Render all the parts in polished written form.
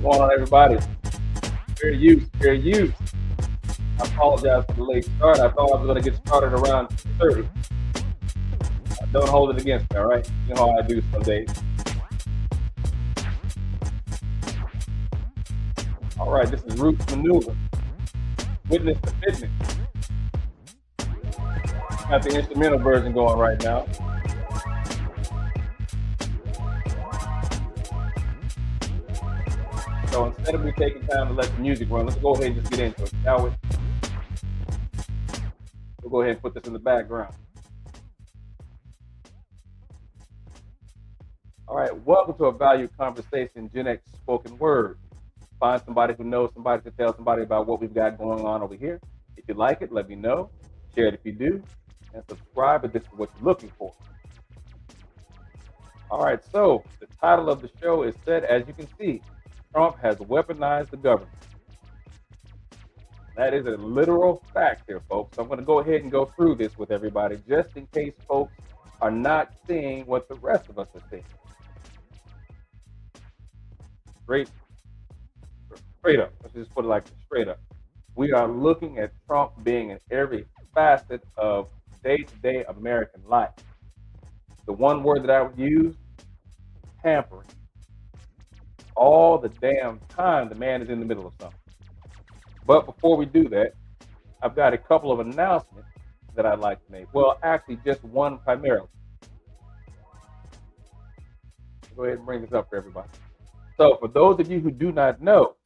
What's going on, everybody? Fairuse. I apologize for the late start. I thought I was going to get started around 30. Don't hold it against me, all right? You know how I do some days. All right, this is Roots Maneuver. Witness the Fitness. Got the instrumental version going right now. So instead of me taking time to let the music run, let's go ahead and just get into it, shall we? We'll go ahead and put this in the background. All right, welcome to a valued conversation, Gen X spoken word. Find somebody who knows somebody to tell somebody about what we've got going on over here. If you like it, let me know. Share it if you do. And subscribe if this is what you're looking for. All right, so the title of the show is said, as you can see, Trump has weaponized the government. That is a literal fact here, folks. So I'm going to go ahead and go through this with everybody just in case folks are not seeing what the rest of us are seeing. Straight up. Let's just put it like straight up. We are looking at Trump being in every facet of day-to-day American life. The one word that I would use, tampering. All the damn time the man is in the middle of something. But before we do that, I've got a couple of announcements that I'd like to make. Well, actually, just one primarily. Go ahead and bring this up for everybody. So for those of you who do not know,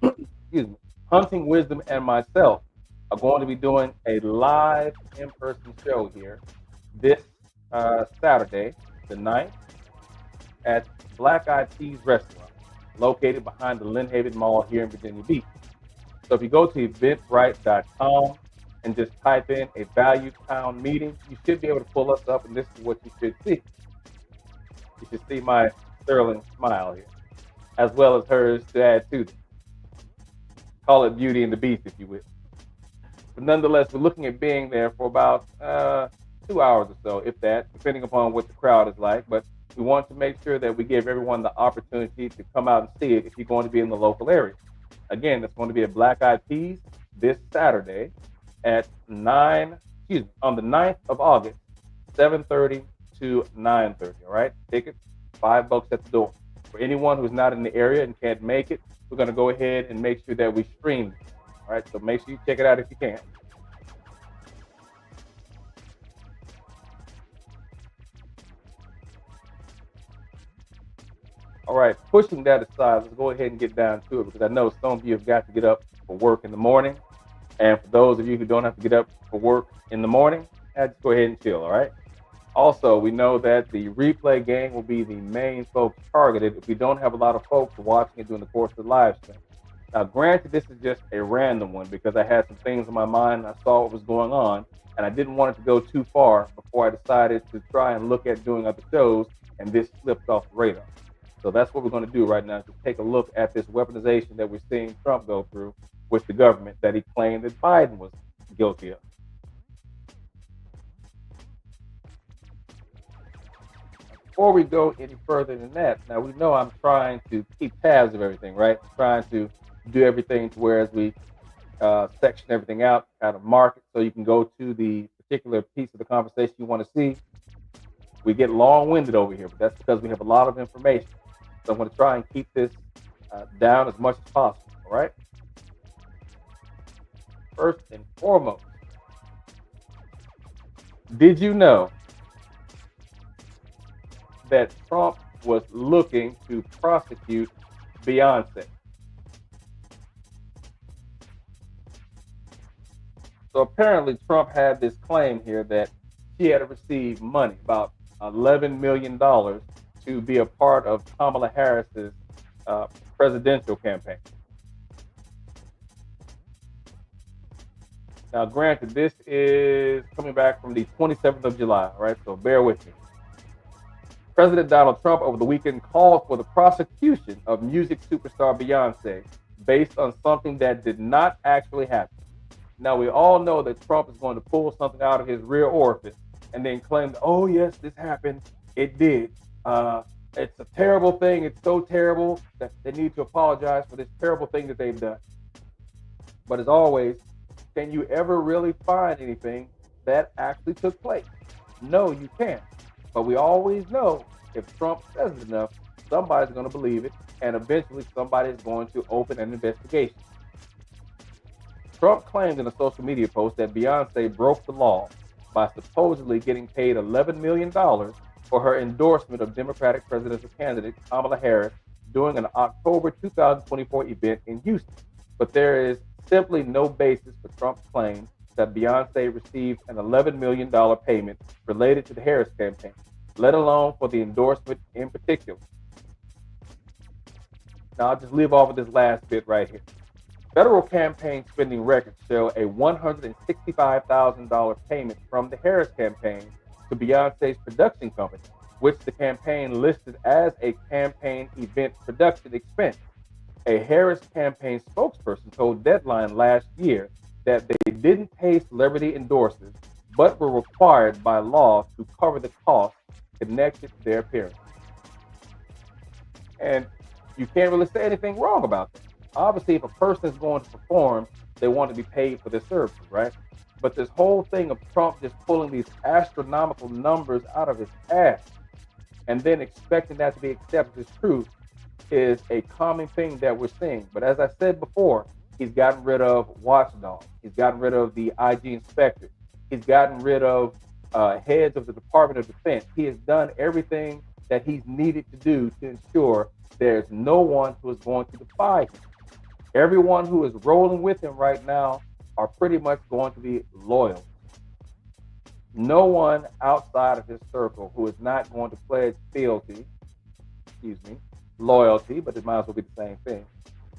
excuse me, Hunting Wisdom and myself are going to be doing a live in-person show here this Saturday, the 9th, at Black Eyed Peas Restaurant, located behind the Lynn Haven Mall here in Virginia Beach. So if you go to eventbrite.com and just type in a Value Town meeting, you should be able to pull us up, and this is what you should see. You should see my sterling smile here, as well as hers to add to them. Call it Beauty and the Beast, if you will. But nonetheless, we're looking at being there for about 2 hours or so, if that, depending upon what the crowd is like. But we want to make sure that we give everyone the opportunity to come out and see it if you're going to be in the local area. Again, it's going to be at Black Eyed Peas this Saturday at on the 9th of August, 7:30 to 9:30. All right, tickets $5 at the door. For anyone who's not in the area and can't make it, we're going to go ahead and make sure that we stream it. All right, so make sure you check it out if you can. All right, pushing that aside, let's go ahead and get down to it, because I know some of you have got to get up for work in the morning. And for those of you who don't have to get up for work in the morning, just go ahead and chill, all right? Also, we know that the replay game will be the main folks targeted if we don't have a lot of folks watching it during the course of the live stream. Now, granted, this is just a random one because I had some things in my mind, I saw what was going on, and I didn't want it to go too far before I decided to try and look at doing other shows, and this slipped off the radar. So that's what we're going to do right now, to take a look at this weaponization that we're seeing Trump go through with the government that he claimed that Biden was guilty of. Before we go any further than that, now we know I'm trying to keep tabs of everything, right? Trying to do everything to where as we section everything out, kind of mark it so you can go to the particular piece of the conversation you want to see. We get long-winded over here, but that's because we have a lot of information. So I'm going to try and keep this down as much as possible, all right? First and foremost, did you know that Trump was looking to prosecute Beyonce? So apparently Trump had this claim here that she had received money, about $11 million, to be a part of Kamala Harris's presidential campaign. Now, granted, this is coming back from the 27th of July, right? So bear with me. President Donald Trump over the weekend called for the prosecution of music superstar Beyonce based on something that did not actually happen. Now, we all know that Trump is going to pull something out of his rear orifice and then claim, oh, yes, this happened. It did. It's a terrible thing. It's so terrible that they need to apologize for this terrible thing that they've done. But as always, can you ever really find anything that actually took place? No, you can't. But we always know if Trump says it enough, somebody's going to believe it, and eventually somebody is going to open an investigation. Trump claimed in a social media post that Beyonce broke the law by supposedly getting paid $11 million for her endorsement of Democratic presidential candidate Kamala Harris during an October 2024 event in Houston. But there is simply no basis for Trump's claim that Beyonce received an $11 million payment related to the Harris campaign, let alone for the endorsement in particular. Now, I'll just leave off with this last bit right here. Federal campaign spending records show a $165,000 payment from the Harris campaign to Beyonce's production company, which the campaign listed as a campaign event production expense. A Harris campaign spokesperson told Deadline last year that they didn't pay celebrity endorsers, but were required by law to cover the costs connected to their appearance. And you can't really say anything wrong about that. Obviously, if a person is going to perform, they want to be paid for their services, right? But this whole thing of Trump just pulling these astronomical numbers out of his ass and then expecting that to be accepted as truth is a common thing that we're seeing. But as I said before, he's gotten rid of watchdogs. He's gotten rid of the IG inspector. He's gotten rid of heads of the Department of Defense. He has done everything that he's needed to do to ensure there's no one who is going to defy him. Everyone who is rolling with him right now are pretty much going to be loyal. No one outside of his circle who is not going to pledge loyalty, but it might as well be the same thing,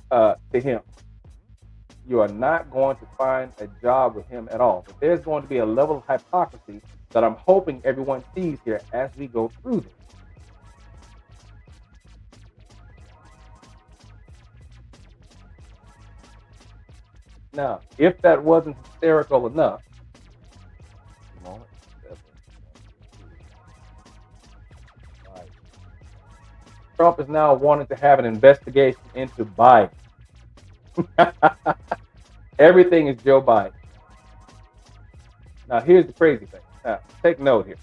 to him. You are not going to find a job with him at all. But there's going to be a level of hypocrisy that I'm hoping everyone sees here as we go through this. Now, if that wasn't hysterical enough, Trump is now wanting to have an investigation into Biden. Everything is Joe Biden. Now, here's the crazy thing. Now, take note here.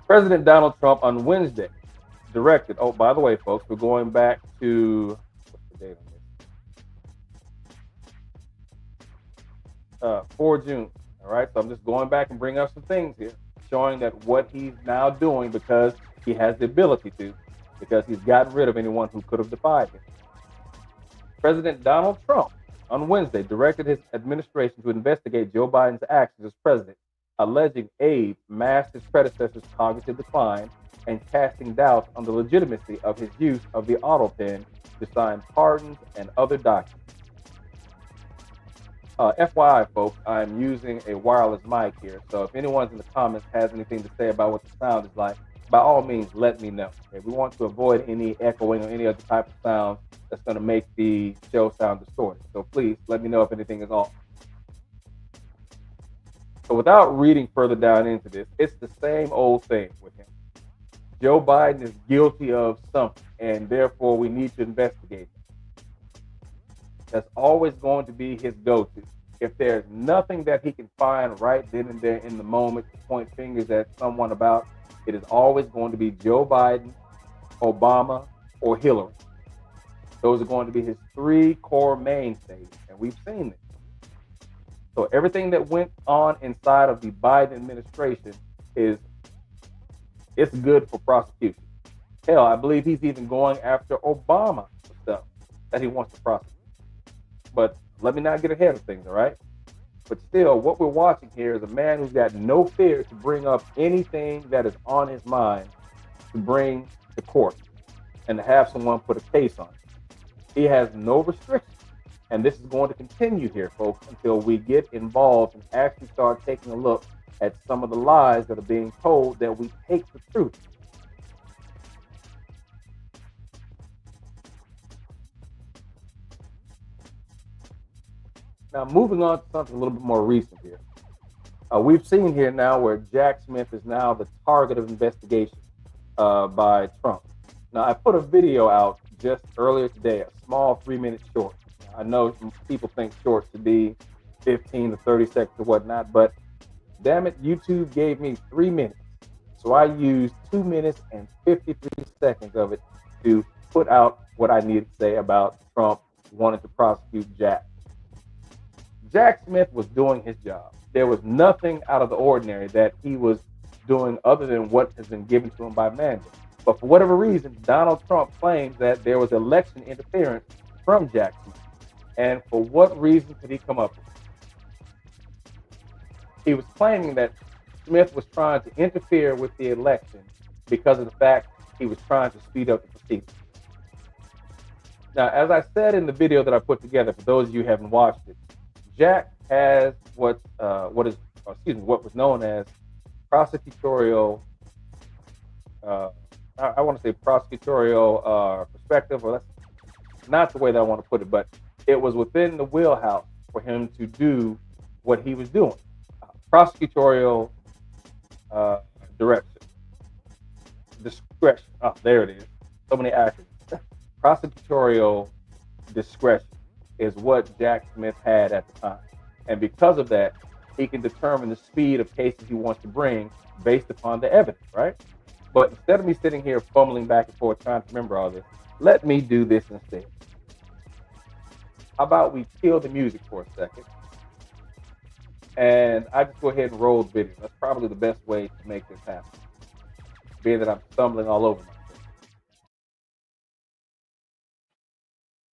President Donald Trump on Wednesday directed, oh, by the way, folks, we're going back to, what's the date on this? 4 June. All right, so I'm just going back and bringing up some things here, showing that what he's now doing because he has the ability to, because he's gotten rid of anyone who could have defied him. President Donald Trump on Wednesday directed his administration to investigate Joe Biden's actions as president, alleging aid masked his predecessor's cognitive decline and casting doubt on the legitimacy of his use of the auto pen to sign pardons and other documents. FYI, folks, I'm using a wireless mic here, so if anyone in the comments has anything to say about what the sound is like, by all means, let me know. Okay? We want to avoid any echoing or any other type of sound that's going to make the show sound distorted. So please let me know if anything is off. So without reading further down into this, it's the same old thing with him. Joe Biden is guilty of something, and therefore we need to investigate him. That's always going to be his go-to. If there's nothing that he can find right then and there in the moment to point fingers at someone about, it is always going to be Joe Biden, Obama, or Hillary. Those are going to be his 3 core mainstays, and we've seen this. So everything that went on inside of the Biden administration it's good for prosecution. Hell, I believe he's even going after Obama for stuff that he wants to prosecute. But let me not get ahead of things, all right? But still, what we're watching here is a man who's got no fear to bring up anything that is on his mind to bring to court and to have someone put a case on it. He has no restrictions. And this is going to continue here, folks, until we get involved and actually start taking a look at some of the lies that are being told that we take the truth. Now, moving on to something a little bit more recent here. We've seen here now where Jack Smith is now the target of investigation. by Trump. Now, I put a video out just earlier today, a small 3-minute short. I know people think shorts should be 15 to 30 seconds or whatnot, but damn it, YouTube gave me 3 minutes. So I used 2 minutes and 53 seconds of it to put out what I needed to say about Trump wanting to prosecute Jack. Jack Smith was doing his job. There was nothing out of the ordinary that he was doing other than what has been given to him by MAGA. But for whatever reason, Donald Trump claims that there was election interference from Jack Smith. And for what reason could he come up with? He was claiming that Smith was trying to interfere with the election because of the fact he was trying to speed up the proceedings. Now, as I said in the video that I put together, for those of you who haven't watched it, Jack has what was known as prosecutorial. I want to say prosecutorial perspective, or that's not the way that I want to put it, but it was within the wheelhouse for him to do what he was doing. Prosecutorial discretion. Oh, there it is. So many acronyms. Prosecutorial discretion is what Jack Smith had at the time. And because of that, he can determine the speed of cases he wants to bring based upon the evidence, right? But instead of me sitting here fumbling back and forth trying to remember all this, let me do this instead. How about we kill the music for a second? And I just go ahead and roll the video. That's probably the best way to make this happen, being that I'm stumbling all over myself.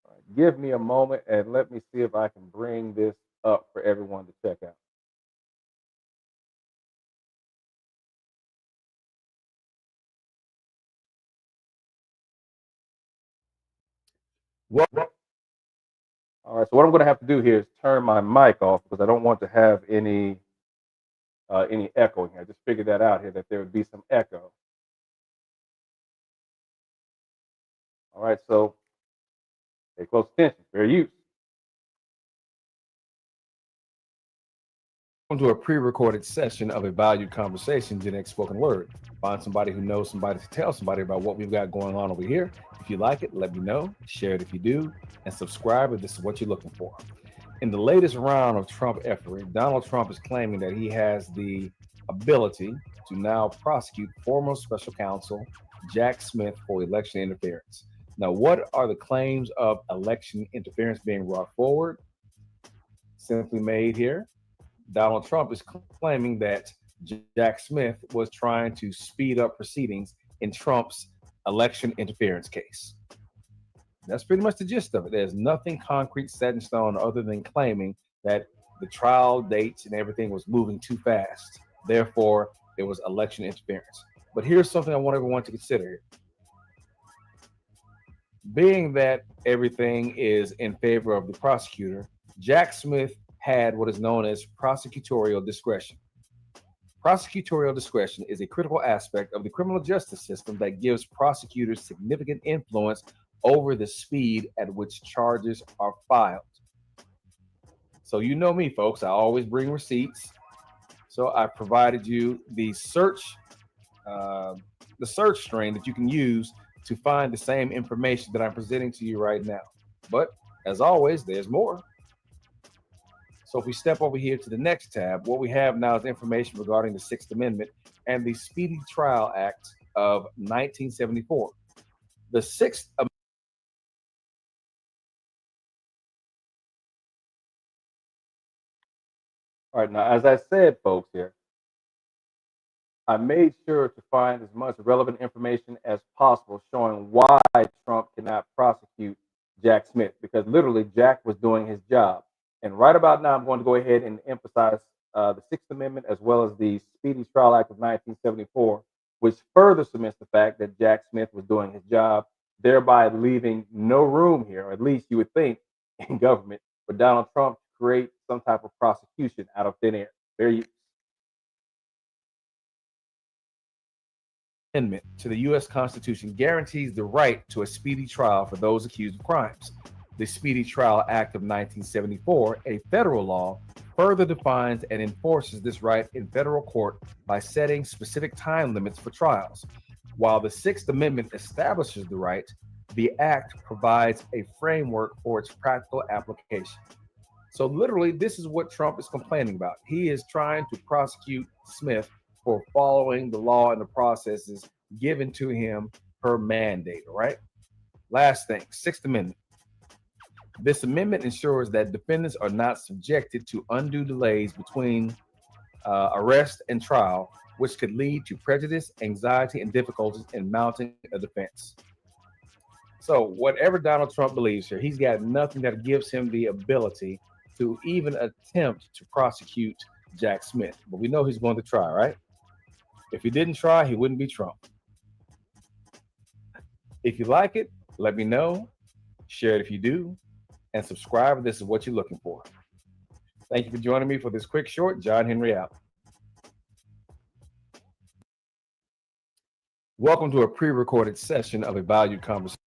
All right, give me a moment and let me see if I can bring this up for everyone to check out. All right, so what I'm going to have to do here is turn my mic off because I don't want to have any echoing here. I just figured that out here, that there would be some echo. All right, so pay close attention. Fairuse. Welcome to a pre-recorded session of a valued conversation, Gen X spoken word. Find somebody who knows somebody to tell somebody about what we've got going on over here. If you like it, let me know. Share it if you do, and subscribe if this is what you're looking for. In the latest round of Trump efforts, Donald Trump is claiming that he has the ability to now prosecute former special counsel Jack Smith for election interference. Now, what are the claims of election interference being brought forward? Simply made here. Donald Trump is claiming that Jack Smith was trying to speed up proceedings in Trump's election interference case. That's pretty much the gist of it. There's nothing concrete set in stone other than claiming that the trial dates and everything was moving too fast. Therefore, there was election interference. But here's something I want everyone to consider here. Being that everything is in favor of the prosecutor, Jack Smith had what is known as prosecutorial discretion. Prosecutorial discretion is a critical aspect of the criminal justice system that gives prosecutors significant influence over the speed at which charges are filed. So you know me, folks, I always bring receipts. So I provided you the search string that you can use to find the same information that I'm presenting to you right now. But as always, there's more. So if we step over here to the next tab, what we have now is information regarding the Sixth Amendment and the Speedy Trial Act of 1974. The Sixth Amendment. All right, now, as I said, folks, here, I made sure to find as much relevant information as possible showing why Trump cannot prosecute Jack Smith, because literally Jack was doing his job. And right about now, I'm going to go ahead and emphasize the Sixth Amendment as well as the Speedy Trial Act of 1974, which further cements the fact that Jack Smith was doing his job, thereby leaving no room here, or at least you would think, in government for Donald Trump to create some type of prosecution out of thin air. Fairuse. Amendment to the U.S. Constitution guarantees the right to a speedy trial for those accused of crimes. The Speedy Trial Act of 1974, a federal law, further defines and enforces this right in federal court by setting specific time limits for trials. While the Sixth Amendment establishes the right, the act provides a framework for its practical application. So, literally, this is what Trump is complaining about. He is trying to prosecute Smith for following the law and the processes given to him per mandate. All right. Last thing, Sixth Amendment. This amendment ensures that defendants are not subjected to undue delays between arrest and trial, which could lead to prejudice, anxiety, and difficulties in mounting a defense. So, whatever Donald Trump believes here, he's got nothing that gives him the ability to even attempt to prosecute Jack Smith. But we know he's going to try, right? If he didn't try, he wouldn't be Trump. If you like it, let me know. Share it if you do. And subscribe if this is what you're looking for. Thank you for joining me for this quick short. John Henry out. Welcome to a pre-recorded session of a valued conversation.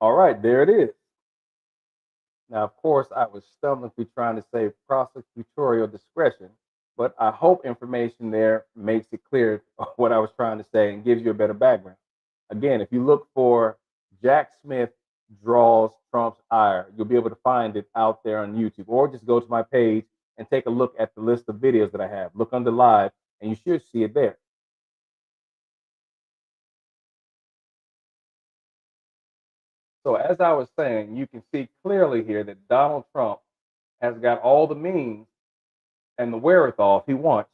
All right, there it is. Now, of course, I was stumbling through trying to say prosecutorial discretion, but I hope information there makes it clear what I was trying to say and gives you a better background. Again, if you look for Jack Smith draws Trump's ire, you'll be able to find it out there on YouTube, or just go to my page and take a look at the list of videos that I have. Look under live, and you should see it there. So as I was saying, you can see clearly here that Donald Trump has got all the means and the wherewithal, if he wants,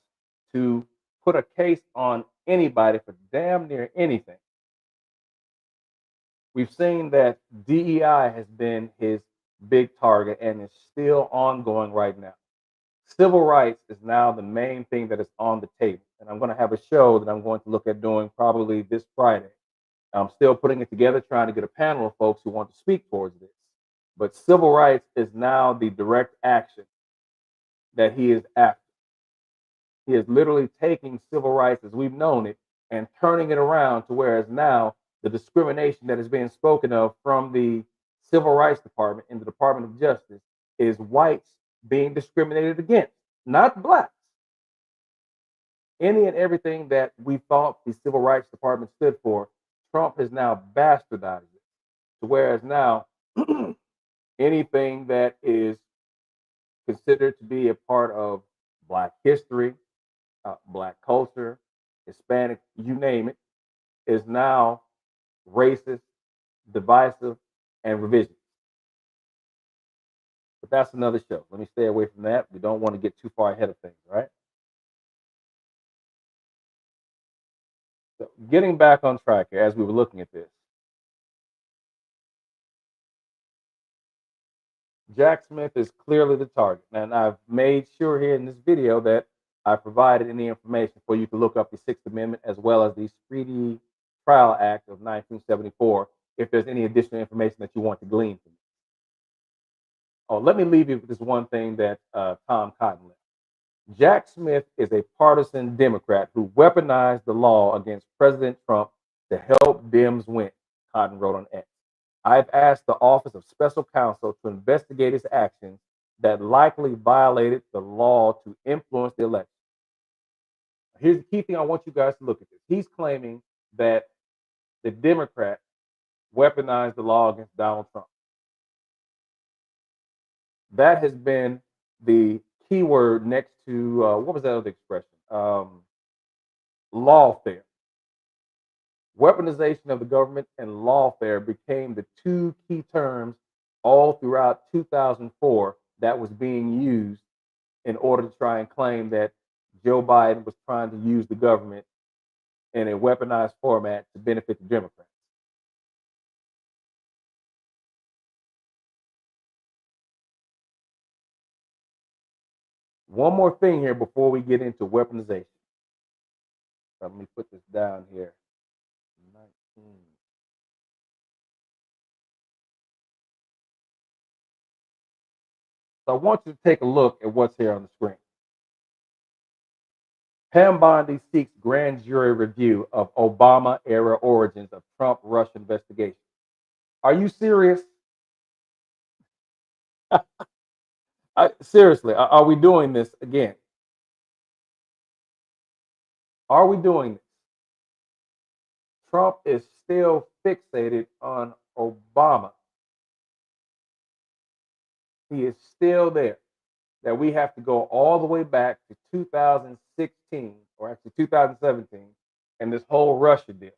to put a case on anybody for damn near anything. We've seen that DEI has been his big target and is still ongoing right now. Civil rights is now the main thing that is on the table. And I'm going to have a show that I'm going to look at doing probably this Friday. I'm still putting it together, trying to get a panel of folks who want to speak towards this. But civil rights is now the direct action that he is after. He is literally taking civil rights as we've known it and turning it around to whereas now the discrimination that is being spoken of from the Civil Rights Department in the Department of Justice is whites being discriminated against, not blacks. Any and everything that we thought the Civil Rights Department stood for, Trump has now bastardized it to whereas now anything that is considered to be a part of Black history, Black culture, Hispanic, you name it, is now racist, divisive, and revisionist. But that's another show. Let me stay away from that. We don't want to get too far ahead of things, right? So getting back on track here as we were looking at this. Jack Smith is clearly the target. And I've made sure here in this video that I provided any information for you to look up the Sixth Amendment as well as the Speedy Trial Act of 1974 if there's any additional information that you want to glean from it. Oh, let me leave you with this one thing that Tom Cotton left. Jack Smith is a partisan Democrat who weaponized the law against President Trump to help Dems win, Cotton wrote on X. I've asked the Office of Special Counsel to investigate his actions that likely violated the law to influence the election. Here's the key thing I want you guys to look at this. He's claiming that the Democrats weaponized the law against Donald Trump. That has been the key word next to, what was that other expression? Lawfare. Weaponization of the government and lawfare became the two key terms all throughout 2004 that was being used in order to try and claim that Joe Biden was trying to use the government in a weaponized format to benefit the Democrats. One more thing here before we get into weaponization. Let me put this down here. 19. So I want you to take a look at what's here on the screen. Pam Bondi seeks grand jury review of Obama-era origins of Trump-Russia investigation. Are you serious? Seriously, are we doing this again? Are we doing this? Trump is still fixated on Obama. He is still there. That we have to go all the way back to 2016, or actually 2017, and this whole Russia deal.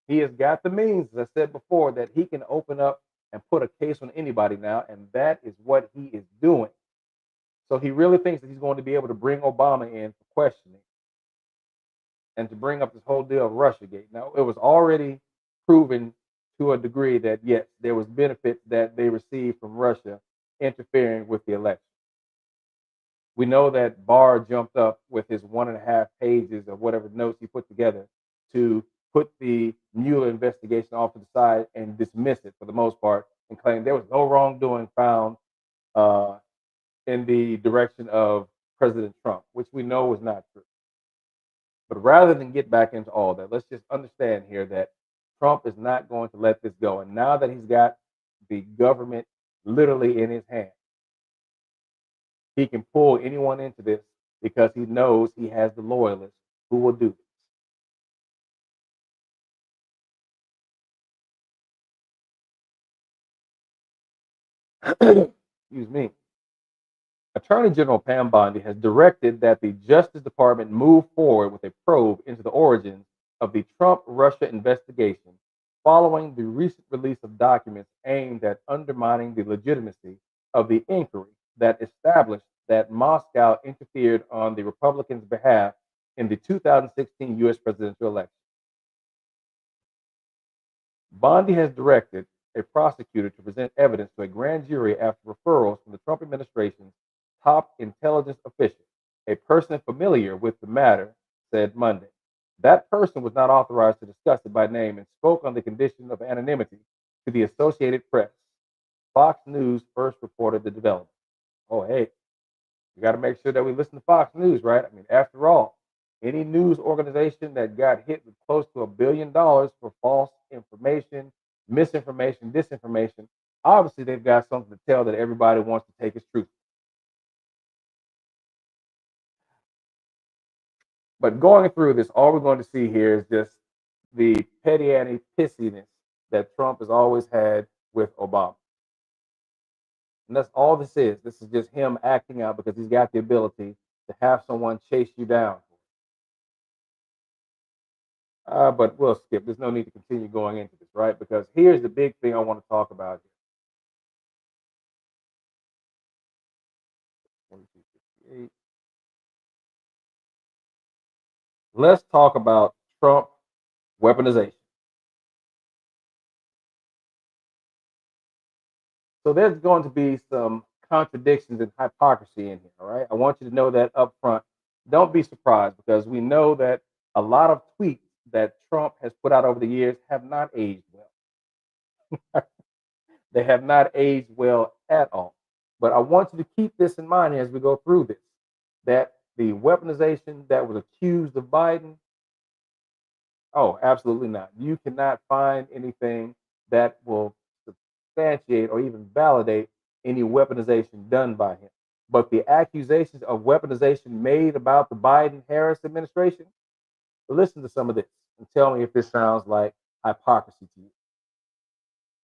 He has got the means, as I said before, that he can open up and put a case on anybody now, and that is what he is doing. So he really thinks that he's going to be able to bring Obama in for questioning and to bring up this whole deal of Russiagate. Now, it was already proven to a degree that, yes, there was benefits that they received from Russia interfering with the election. We know that Barr jumped up with his 1.5 pages of whatever notes he put together to put the Mueller investigation off to the side and dismiss it for the most part and claim there was no wrongdoing found in the direction of President Trump, which we know was not true. But rather than get back into all that, let's just understand here that Trump is not going to let this go. And now that he's got the government literally in his hand, he can pull anyone into this because he knows he has the loyalists who will do this. Excuse me. Attorney General Pam Bondi has directed that the Justice Department move forward with a probe into the origins of the Trump-Russia investigation following the recent release of documents aimed at undermining the legitimacy of the inquiry that established that Moscow interfered on the Republicans' behalf in the 2016 U.S. presidential election. Bondi has directed a prosecutor to present evidence to a grand jury after referrals from the Trump administration's top intelligence official. A person familiar with the matter said Monday. That person was not authorized to discuss it by name and spoke on the condition of anonymity to the Associated Press. Fox News first reported the development. Oh, hey, we got to make sure that we listen to Fox News, right? I mean, after all, any news organization that got hit with close to $1 billion for false information, misinformation, disinformation, obviously they've got something to tell that everybody wants to take as truth. But going through this, all we're going to see here is just the petty anti pissiness that Trump has always had with Obama. And that's all this is. This is just him acting out because he's got the ability to have someone chase you down. But we'll skip. There's no need to continue going into this, right? Because here's the big thing I want to talk about here. Let's talk about Trump weaponization. So there's going to be some contradictions and hypocrisy in here, all right? I want you to know that up front. Don't be surprised because we know that a lot of tweets that Trump has put out over the years have not aged well. They have not aged well at all. But I want you to keep this in mind as we go through this, that the weaponization that was accused of Biden, oh, absolutely not. You cannot find anything that will substantiate or even validate any weaponization done by him. But the accusations of weaponization made about the Biden-Harris administration, listen to some of this and tell me if this sounds like hypocrisy to you.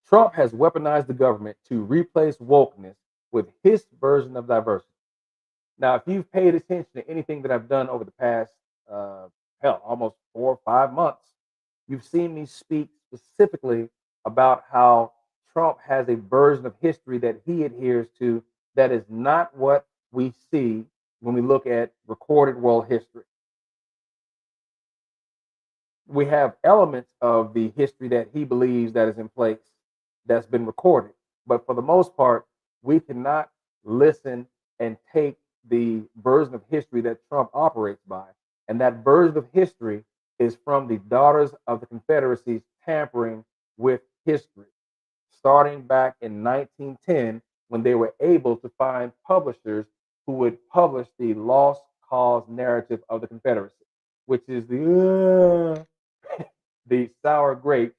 Trump has weaponized the government to replace wokeness with his version of diversity. Now, if you've paid attention to anything that I've done over the past, almost 4 or 5 months, you've seen me speak specifically about how Trump has a version of history that he adheres to that is not what we see when we look at recorded world history. We have elements of the history that he believes that is in place that's been recorded. But for the most part, we cannot listen and take the version of history that Trump operates by. And that version of history is from the Daughters of the Confederacy tampering with history, starting back in 1910 when they were able to find publishers who would publish the lost cause narrative of the Confederacy, which is the sour grapes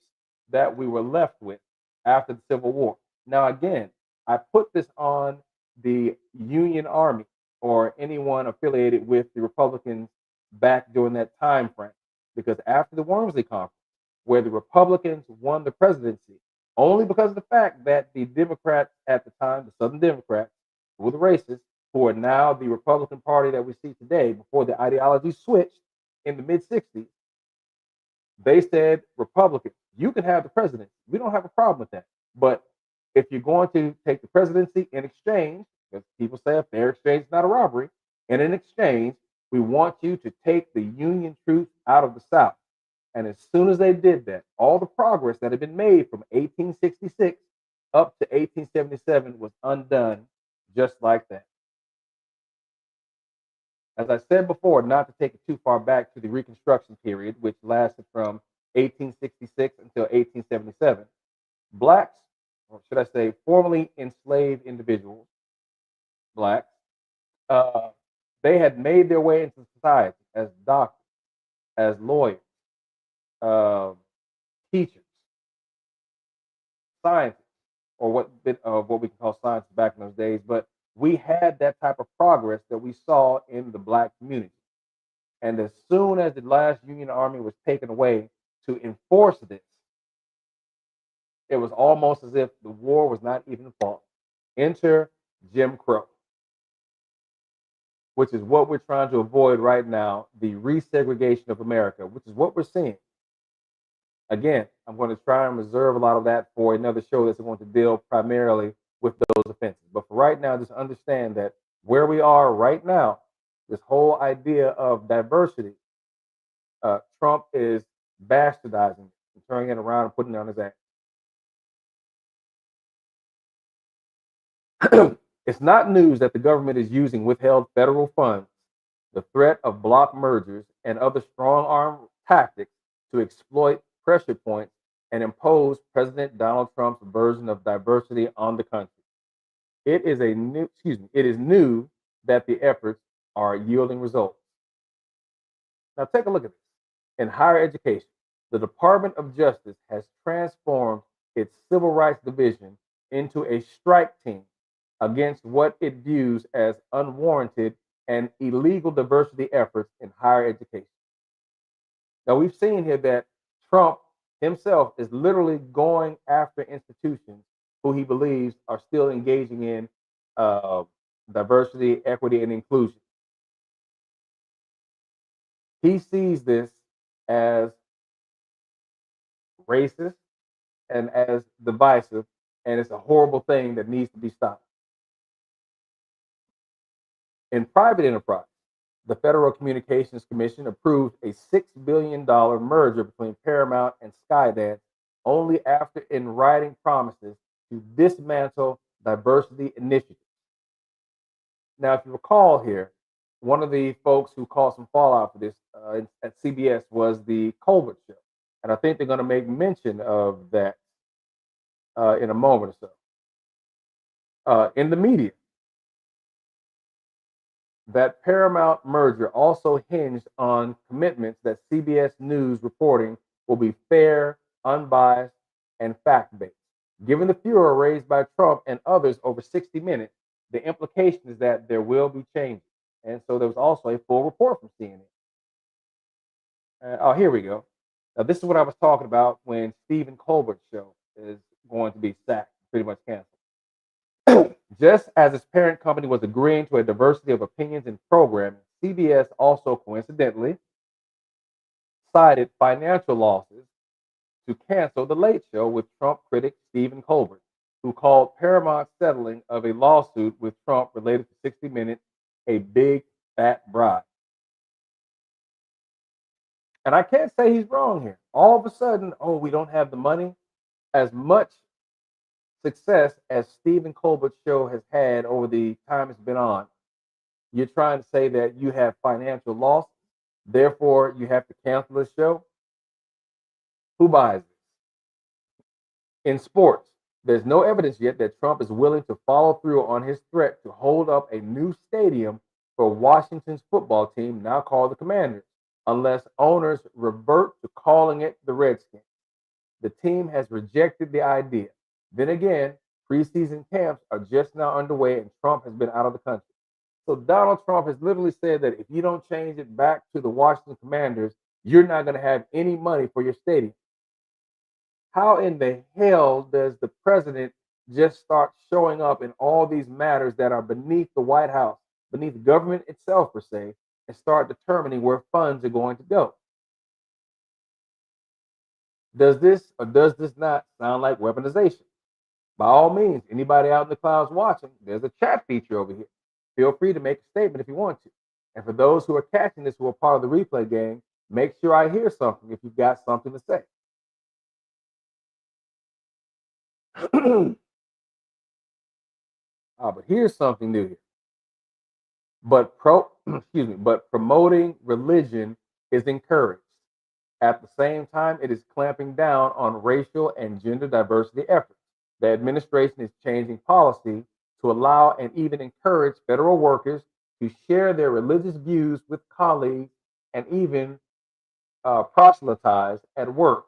that we were left with after the Civil War. Now, again, I put this on the Union Army or anyone affiliated with the Republicans back during that time frame. Because after the Wormsley Conference, where the Republicans won the presidency, only because of the fact that the Democrats at the time, the Southern Democrats, who were the racists, who are now the Republican Party that we see today, before the ideology switched in the mid 60s, they said, Republicans, you can have the presidency. We don't have a problem with that. But if you're going to take the presidency in exchange, because people say a fair exchange is not a robbery, and in exchange, we want you to take the Union troops out of the South. And as soon as they did that, all the progress that had been made from 1866 up to 1877 was undone just like that. As I said before, not to take it too far back to the Reconstruction period, which lasted from 1866 until 1877, blacks, or should I say, formerly enslaved individuals, blacks, they had made their way into society as doctors, as lawyers, teachers, scientists, or what we can call science back in those days. But we had that type of progress that we saw in the black community. And as soon as the last Union Army was taken away to enforce this, it was almost as if the war was not even fought. Enter Jim Crow, which is what we're trying to avoid right now, the resegregation of America, which is what we're seeing. Again, I'm going to try and reserve a lot of that for another show that's going to deal primarily with those offenses. But for right now, just understand that where we are right now, this whole idea of diversity, Trump is bastardizing it and turning it around and putting it on his ass. It's not news that the government is using withheld federal funds, the threat of block mergers, and other strong arm tactics to exploit pressure points and impose President Donald Trump's version of diversity on the country. It is new that the efforts are yielding results. Now take a look at this. In higher education, the Department of Justice has transformed its Civil Rights Division into a strike team against what it views as unwarranted and illegal diversity efforts in higher education. Now, we've seen here that Trump himself is literally going after institutions who he believes are still engaging in diversity, equity, and inclusion. He sees this as racist and as divisive, and it's a horrible thing that needs to be stopped. In private enterprise, the Federal Communications Commission approved a $6 billion merger between Paramount and Skydance only after in writing promises to dismantle diversity initiatives. Now, if you recall here, one of the folks who caused some fallout for this at CBS was the Colbert Show. And I think they're going to make mention of that in a moment or so. In the media, that Paramount merger also hinged on commitments that CBS News reporting will be fair, unbiased, and fact-based. Given the furor raised by Trump and others over 60 Minutes, the implication is that there will be changes. And so there was also a full report from CNN. Here we go. Now, this is what I was talking about when Stephen Colbert's show is going to be sacked, pretty much canceled. Just as its parent company was agreeing to a diversity of opinions in programming, CBS also coincidentally cited financial losses to cancel The Late Show with Trump critic Stephen Colbert, who called Paramount settling of a lawsuit with Trump related to 60 Minutes a big fat bribe. And I can't say he's wrong here. All of a sudden, we don't have the money. As much success as Stephen Colbert's show has had over the time it's been on, you're trying to say that you have financial loss, therefore you have to cancel the show? Who buys this? In sports, there's no evidence yet that Trump is willing to follow through on his threat to hold up a new stadium for Washington's football team, now called the Commanders, unless owners revert to calling it the Redskins. The team has rejected the idea. Then again, preseason camps are just now underway and Trump has been out of the country. So Donald Trump has literally said that if you don't change it back to the Washington Commanders, you're not going to have any money for your stadium. How in the hell does the president just start showing up in all these matters that are beneath the White House, beneath the government itself, per se, and start determining where funds are going to go? Does this or does this not sound like weaponization? By all means, anybody out in the clouds watching, there's a chat feature over here. Feel free to make a statement if you want to. And for those who are catching this who are part of the replay game, make sure I hear something if you've got something to say. But here's something new here. But promoting religion is encouraged. At the same time, it is clamping down on racial and gender diversity efforts. The administration is changing policy to allow and even encourage federal workers to share their religious views with colleagues and even proselytize at work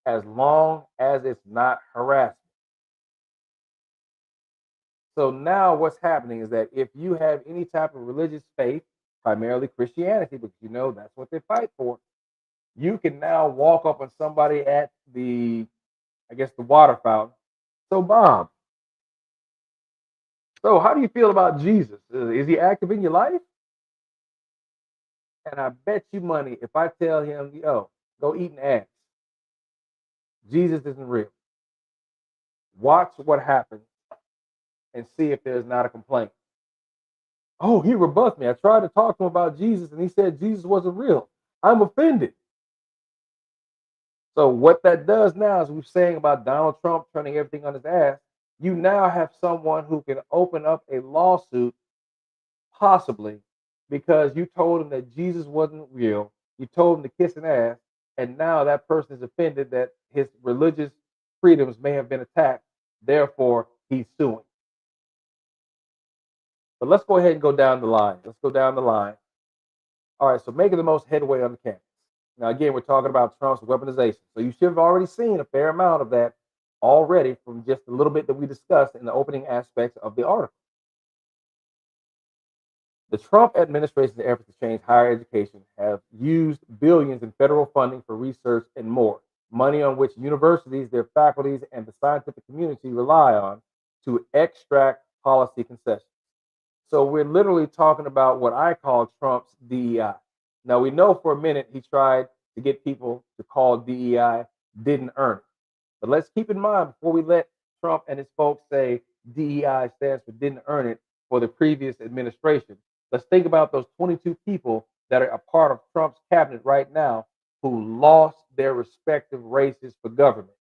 as long as it's not harassment. So now what's happening is that if you have any type of religious faith, primarily Christianity, because you know that's what they fight for, you can now walk up on somebody at the water fountain. So Bob, so how do you feel about Jesus? Is he active in your life? And I bet you money if I tell him, yo, go eat an ass. Jesus isn't real. Watch what happens and see if there's not a complaint. Oh, he rebuffed me. I tried to talk to him about Jesus and he said Jesus wasn't real. I'm offended. So what that does now is we're saying about Donald Trump turning everything on his ass. You now have someone who can open up a lawsuit, possibly because you told him that Jesus wasn't real. You told him to kiss an ass, and now that person is offended that his religious freedoms may have been attacked. Therefore, he's suing. But let's go ahead and go down the line. Let's go down the line. All right, so making the most headway on the campus. Now, again, we're talking about Trump's weaponization. So you should have already seen a fair amount of that already from just a little bit that we discussed in the opening aspects of the article. The Trump administration's efforts to change higher education have used billions in federal funding for research and more, money on which universities, their faculties, and the scientific community rely on to extract policy concessions. So we're literally talking about what I call Trump's DEI. Now, we know for a minute he tried to get people to call DEI didn't earn it. But let's keep in mind before we let Trump and his folks say DEI stands for didn't earn it for the previous administration, let's think about those 22 people that are a part of Trump's cabinet right now who lost their respective races for government.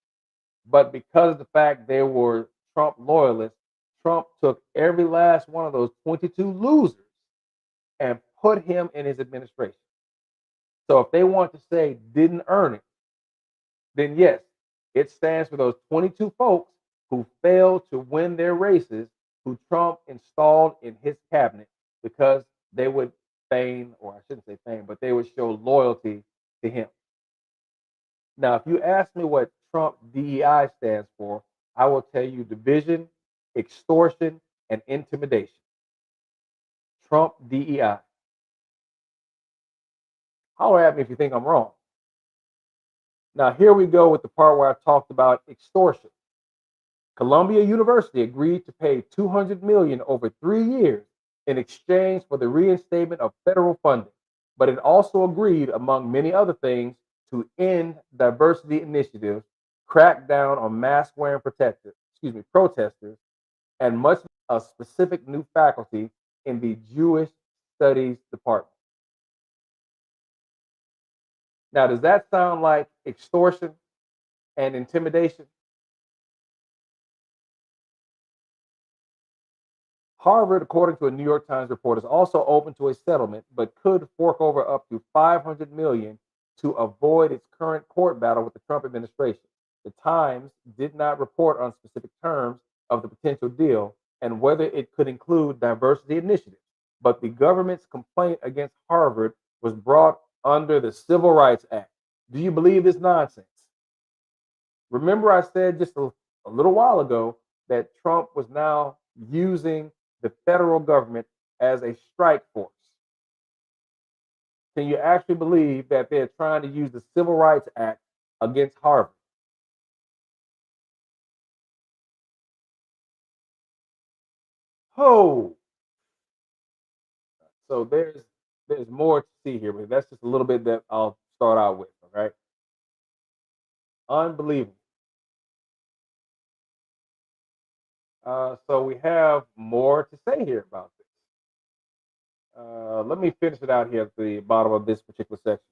But because of the fact they were Trump loyalists, Trump took every last one of those 22 losers and put him in his administration. So if they want to say didn't earn it, then yes, it stands for those 22 folks who failed to win their races, who Trump installed in his cabinet because they would feign, or I shouldn't say feign, but they would show loyalty to him. Now, if you ask me what Trump DEI stands for, I will tell you division, extortion, and intimidation. Trump DEI. Holler at me if you think I'm wrong. Now, here we go with the part where I talked about extortion. Columbia University agreed to pay $200 million over 3 years in exchange for the reinstatement of federal funding, but it also agreed, among many other things, to end diversity initiatives, crack down on mask-wearing protesters, and much of specific new faculty in the Jewish Studies Department. Now, does that sound like extortion and intimidation? Harvard, according to a New York Times report, is also open to a settlement, but could fork over up to $500 million to avoid its current court battle with the Trump administration. The Times did not report on specific terms of the potential deal and whether it could include diversity initiatives, but the government's complaint against Harvard was brought under the Civil Rights Act. Do you believe this nonsense? Remember, I said just a little while ago that Trump was now using the federal government as a strike force. Can you actually believe that they're trying to use the Civil Rights Act against Harvard? Oh, so there's more to see here, but that's just a little bit that I'll start out with. Okay, unbelievable. So we have more to say here about this. Let me finish it out here at the bottom of this particular section.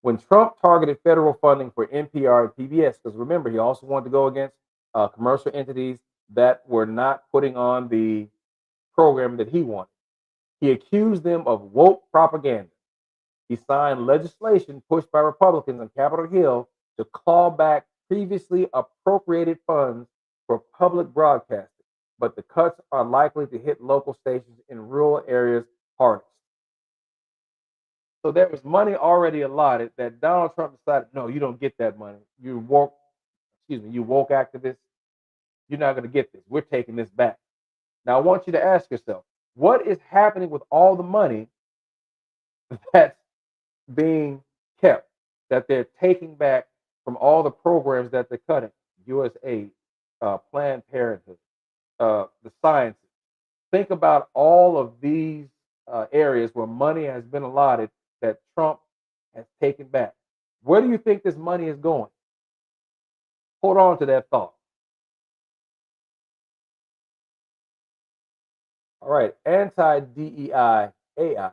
When Trump targeted federal funding for NPR and PBS, because remember, he also wanted to go against commercial entities that were not putting on the program that he wanted. He accused them of woke propaganda. He signed legislation pushed by Republicans on Capitol Hill to claw back previously appropriated funds for public broadcasting, but the cuts are likely to hit local stations in rural areas hardest. So there was money already allotted that Donald Trump decided, no, you don't get that money. You woke activists, you're not going to get this. We're taking this back. Now I want you to ask yourself, what is happening with all the money that's being kept, that they're taking back from all the programs that they're cutting? USAID, Planned Parenthood, the sciences. Think about all of these areas where money has been allotted that Trump has taken back. Where do you think this money is going? Hold on to that thought. All right, anti-DEI AI.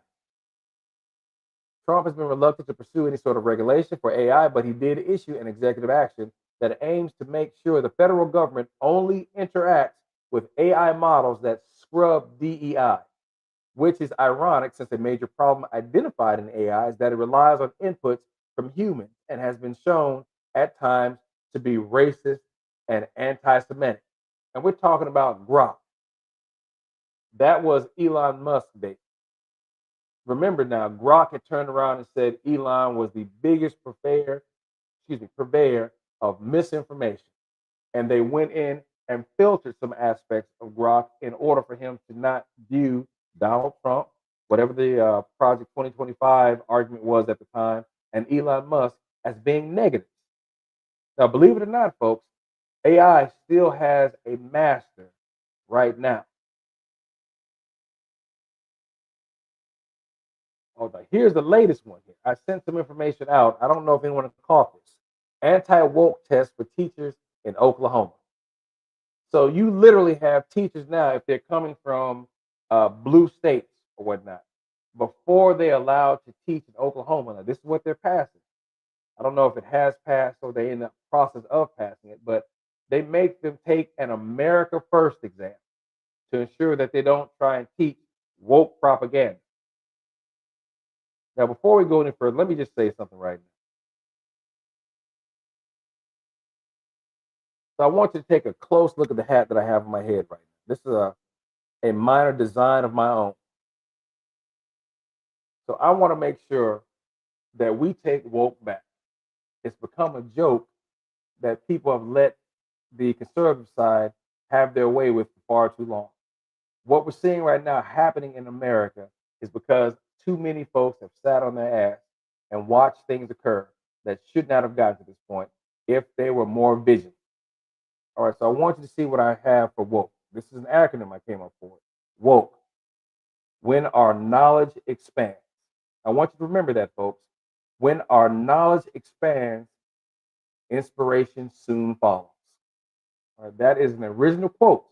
Trump has been reluctant to pursue any sort of regulation for AI, but he did issue an executive action that aims to make sure the federal government only interacts with AI models that scrub DEI, which is ironic since a major problem identified in AI is that it relies on inputs from humans and has been shown at times to be racist and anti Semitic. And we're talking about Grok. That was Elon Musk baby. Remember now, Grok had turned around and said Elon was the biggest purveyor of misinformation. And they went in and filtered some aspects of Grok in order for him to not view Donald Trump, whatever the Project 2025 argument was at the time, and Elon Musk as being negative. Now, believe it or not, folks, AI still has a master right now. Oh, here's the latest one here. I sent some information out. I don't know if anyone caught this. Anti-woke test for teachers in Oklahoma. So you literally have teachers now, if they're coming from blue states or whatnot, before they're allowed to teach in Oklahoma. Now, this is what they're passing. I don't know if it has passed or they're in the process of passing it, but they make them take an America First exam to ensure that they don't try and teach woke propaganda. Now, before we go any further, let me just say something right now. So I want you to take a close look at the hat that I have on my head right now. This is a minor design of my own. So I want to make sure that we take woke back. It's become a joke that people have let the conservative side have their way with for far too long. What we're seeing right now happening in America is because too many folks have sat on their ass and watched things occur that should not have gotten to this point if they were more vigilant. All right, so I want you to see what I have for woke. This is an acronym I came up for. Woke. When our knowledge expands. I want you to remember that, folks. When our knowledge expands, inspiration soon follows. All right, that is an original quote.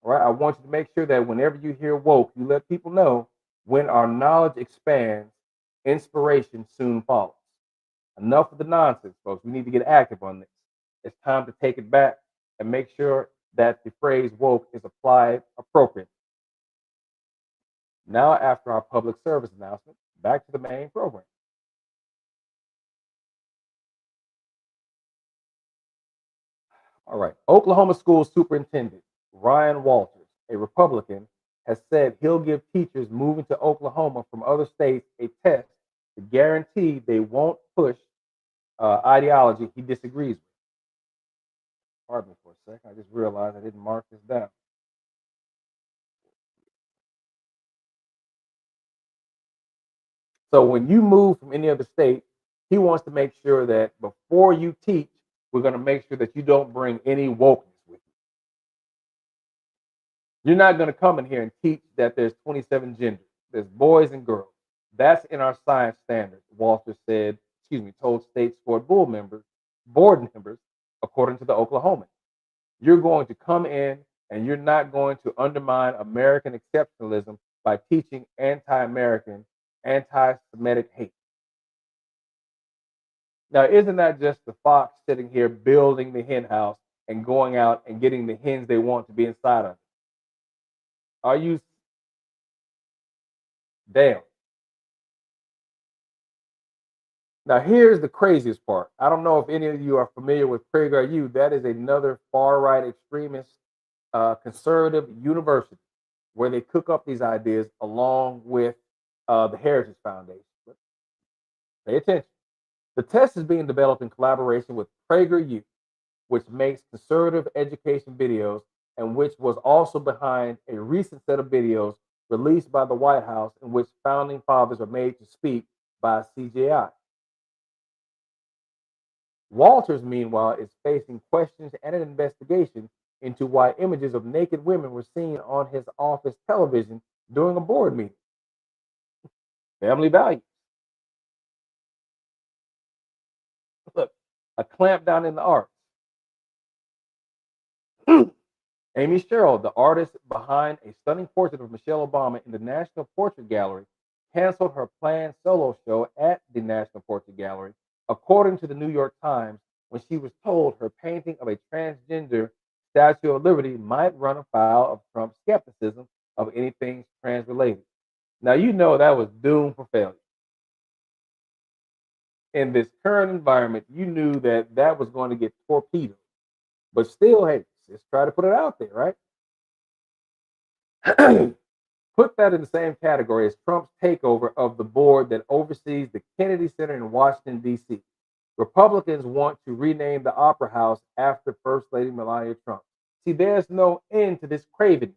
All right, I want you to make sure that whenever you hear woke, you let people know when our knowledge expands, inspiration soon follows. Enough of the nonsense, folks. We need to get active on this. It's time to take it back and make sure that the phrase woke is applied appropriately. Now, after our public service announcement, back to the main program. All right. Oklahoma School Superintendent Ryan Walters, a Republican, has said he'll give teachers moving to Oklahoma from other states a test to guarantee they won't push ideology he disagrees with. Pardon me for a second. I just realized I didn't mark this down. So when you move from any other state, he wants to make sure that before you teach, we're going to make sure that you don't bring any wokeness with you. You're not going to come in here and teach that there's 27 genders, there's boys and girls. That's in our science standards, Walter said, told state sport board members, according to the Oklahoman. You're going to come in and you're not going to undermine American exceptionalism by teaching anti-American, anti-Semitic hate. Now, isn't that just the fox sitting here building the hen house and going out and getting the hens they want to be inside of it? Are you damn? Now, here's the craziest part. I don't know if any of you are familiar with PragerU. That is another far-right extremist conservative university where they cook up these ideas along with the Heritage Foundation. But pay attention. The test is being developed in collaboration with PragerU, which makes conservative education videos and which was also behind a recent set of videos released by the White House in which founding fathers are made to speak by CGI. Walters, meanwhile, is facing questions and an investigation into why images of naked women were seen on his office television during a board meeting. Family values. Look, a clampdown in the arts. Amy Sherrill, the artist behind a stunning portrait of Michelle Obama in the National Portrait Gallery, canceled her planned solo show at the National Portrait Gallery, according to the New York Times, when she was told her painting of a transgender Statue of Liberty might run afoul of Trump's skepticism of anything trans-related. Now, you know that was doomed for failure. In this current environment, you knew that that was going to get torpedoed. But still, hey, just try to put it out there, right? Put that in the same category as Trump's takeover of the board that oversees the Kennedy Center in Washington, D.C. Republicans want to rename the Opera House after First Lady Melania Trump. See, there's no end to this cravenness.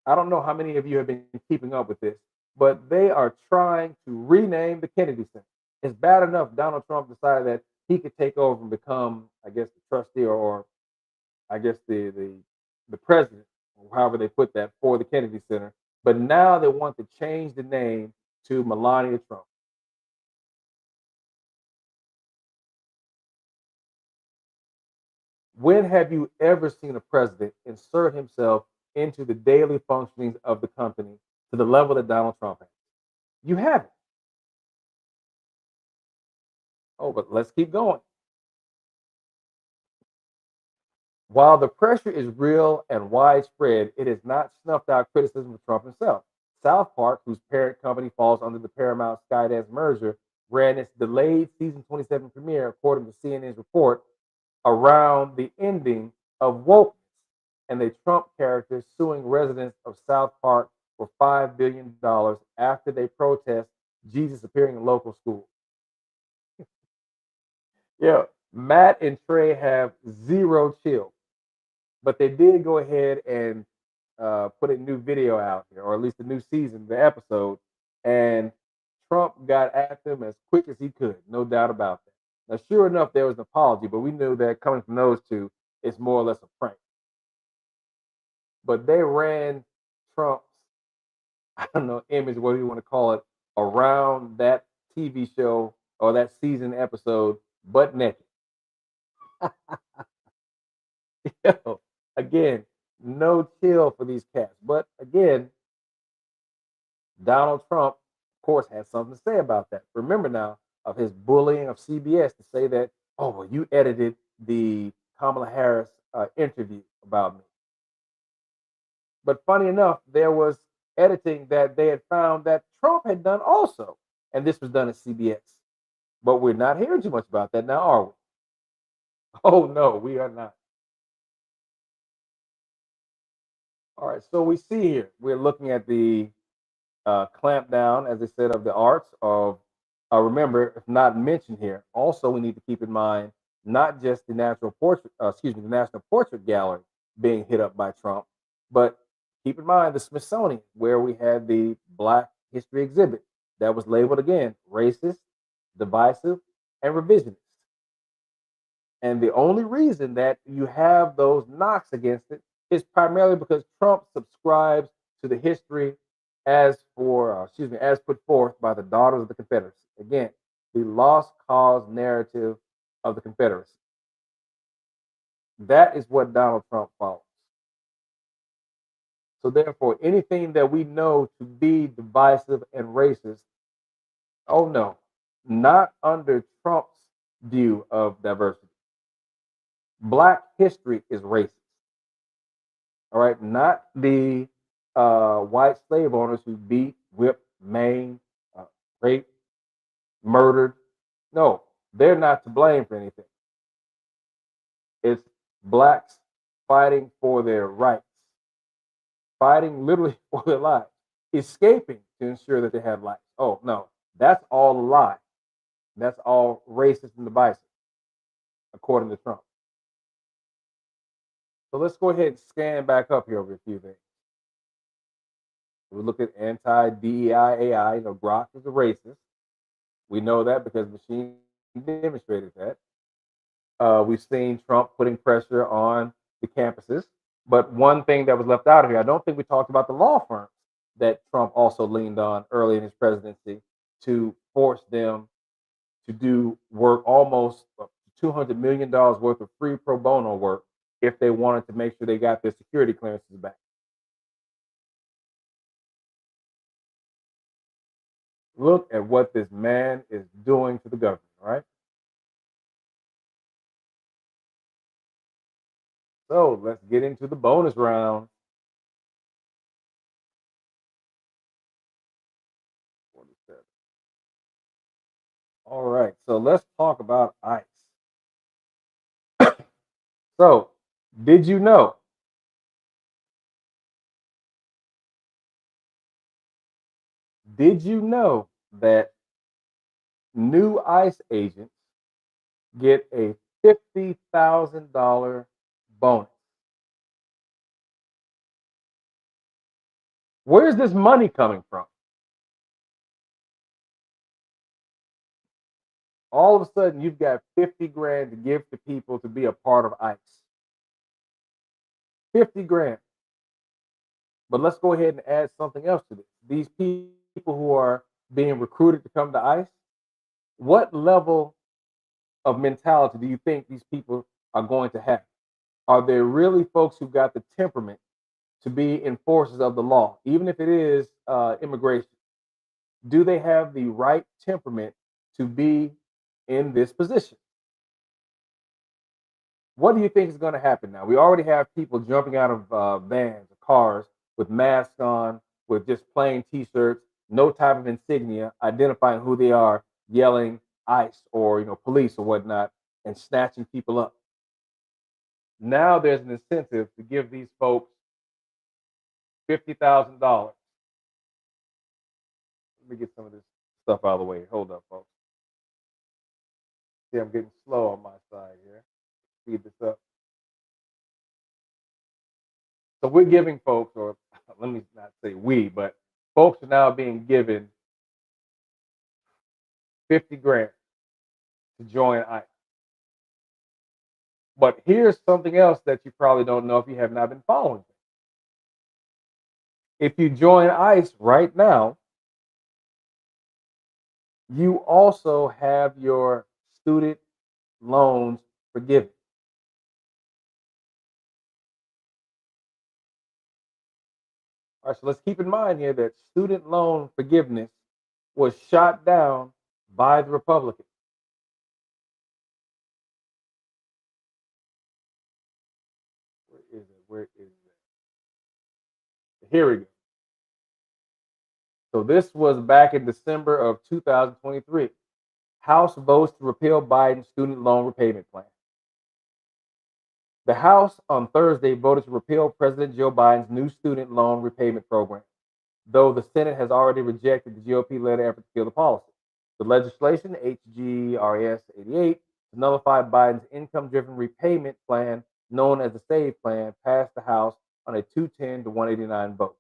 I don't know how many of you have been keeping up with this, but they are trying to rename the Kennedy Center. It's bad enough Donald Trump decided that he could take over and become, I guess, the trustee or I guess the president, or however they put that, for the Kennedy Center. But now they want to change the name to Melania Trump. When have you ever seen a president insert himself into the daily functionings of the company to the level that Donald Trump has? You haven't. Oh, but let's keep going. While the pressure is real and widespread, it has not snuffed out criticism of Trump himself. South Park, whose parent company falls under the Paramount Skydance merger, ran its delayed season 27 premiere, according to CNN's report, around the ending of wokeness and a Trump character suing residents of South Park for $5 billion after they protest Jesus appearing in local schools. Yeah, Matt and Trey have zero chill, but they did go ahead and put a new video out here, or at least a new season, the episode, and Trump got at them as quick as he could, no doubt about that. Now, sure enough, there was an apology, but we knew that coming from those two, it's more or less a prank. But they ran Trump's, I don't know, image, what do you want to call it, around that TV show or that season episode, butt naked. Yo, again, no chill for these cats. But again, Donald Trump, of course, has something to say about that. Remember now of his bullying of CBS to say that, oh, well, you edited the Kamala Harris interview about me. But funny enough, there was editing that they had found that Trump had done also. And this was done at CBS. But we're not hearing too much about that now, are we? Oh, no, we are not. All right, so we see here, we're looking at the clampdown, as I said, of the arts of, remember, if not mentioned here, also we need to keep in mind not just the National Portrait Gallery being hit up by Trump, but Keep in mind the Smithsonian, where we had the Black History exhibit that was labeled again racist, divisive, and revisionist. And the only reason that you have those knocks against it is primarily because Trump subscribes to the history as put forth by the Daughters of the Confederacy. Again, the lost cause narrative of the Confederacy. That is what Donald Trump follows. So therefore, anything that we know to be divisive and racist, oh no, not under Trump's view of diversity. Black history is racist. All right, not the white slave owners who beat, whipped, maimed, raped, murdered. No, they're not to blame for anything. It's blacks fighting for their rights, fighting literally for their lives, escaping to ensure that they have lives. Oh no, that's all a lie. That's all racist and divisive, according to Trump. So let's go ahead and scan back up here over a few things. We look at anti-DEI AI. Grok is a racist. We know that because machine demonstrated that. We've seen Trump putting pressure on the campuses. But one thing that was left out of here, I don't think we talked about the law firms that Trump also leaned on early in his presidency to force them to do work almost $200 million worth of free pro bono work if they wanted to make sure they got their security clearances back. Look at what this man is doing to the government, right? So let's get into the bonus round. All right, so let's talk about ICE. So, did you know? Did you know that new ICE agents get a $50,000 bonus? Where's this money coming from? All of a sudden, you've got 50 grand to give to people to be a part of ICE. 50 grand. But let's go ahead and add something else to this. These people who are being recruited to come to ICE, what level of mentality do you think these people are going to have? Are there really folks who got the temperament to be enforcers of the law, even if it is immigration? Do they have the right temperament to be in this position? What do you think is going to happen now? We already have people jumping out of vans or cars with masks on, with just plain T-shirts, no type of insignia identifying who they are, yelling ICE or police or whatnot, and snatching people up. Now there's an incentive to give these folks $50,000. Let me get some of this stuff out of the way. Hold up, folks. See, I'm getting slow on my side here. Speed this up. So we're giving folks, or let me not say we, but folks are now being given 50 grand to join ICE. But here's something else that you probably don't know if you have not been following. If you join ICE right now, you also have your student loans forgiven. All right, so let's keep in mind here that student loan forgiveness was shot down by the Republicans. Where is it? Where is it? Here we go. So this was back in December of 2023. House votes to repeal Biden's student loan repayment plan. The House on Thursday voted to repeal President Joe Biden's new student loan repayment program, though the Senate has already rejected the GOP-led effort to kill the policy. The legislation, HGRS 88, to nullify Biden's income-driven repayment plan known as the SAVE plan, passed the House on a 210 to 189 vote.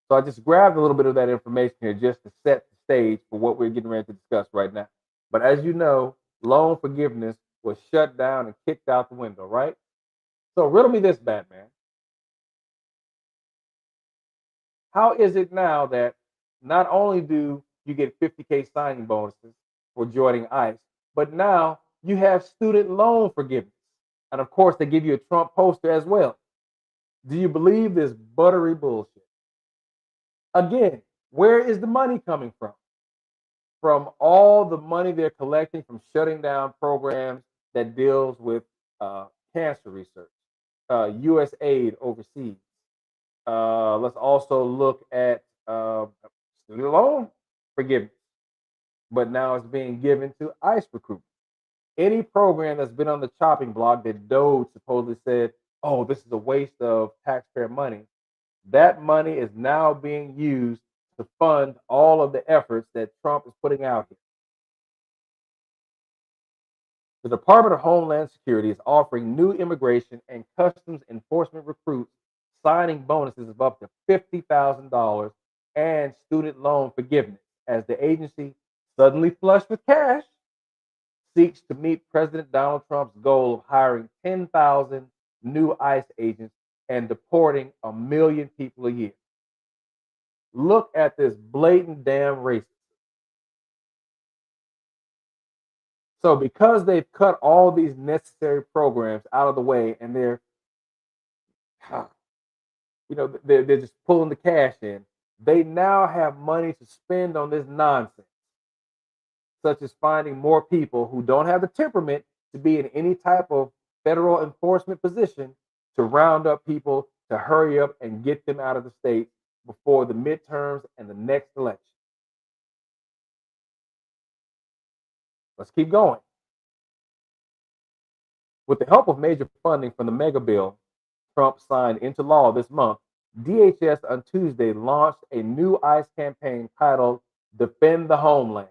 So I just grabbed a little bit of that information here just to set the stage for what we're getting ready to discuss right now. But as you know, loan forgiveness was shut down and kicked out the window, right? So riddle me this, Batman. How is it now that not only do you get 50K signing bonuses for joining ICE, but now you have student loan forgiveness? And of course, they give you a Trump poster as well. Do you believe this buttery bullshit? Again, where is the money coming from? From all the money they're collecting from shutting down programs that deals with cancer research, U.S. aid overseas. Let's also look at student loan forgiveness, but now it's being given to ICE recruitment. Any program that's been on the chopping block that Doge supposedly said, oh, this is a waste of taxpayer money, that money is now being used to fund all of the efforts that Trump is putting out here. The Department of Homeland Security is offering new immigration and customs enforcement recruits signing bonuses of up to $50,000 and student loan forgiveness as the agency, suddenly flush with cash, seeks to meet President Donald Trump's goal of hiring 10,000 new ICE agents and deporting 1 million people a year. Look at this blatant damn racism. So because they've cut all these necessary programs out of the way and they're just pulling the cash in, they now have money to spend on this nonsense, such as finding more people who don't have the temperament to be in any type of federal enforcement position to round up people to hurry up and get them out of the state before the midterms and the next election. Let's keep going. With the help of major funding from the MAGA bill Trump signed into law this month, DHS on Tuesday launched a new ICE campaign titled Defend the Homeland,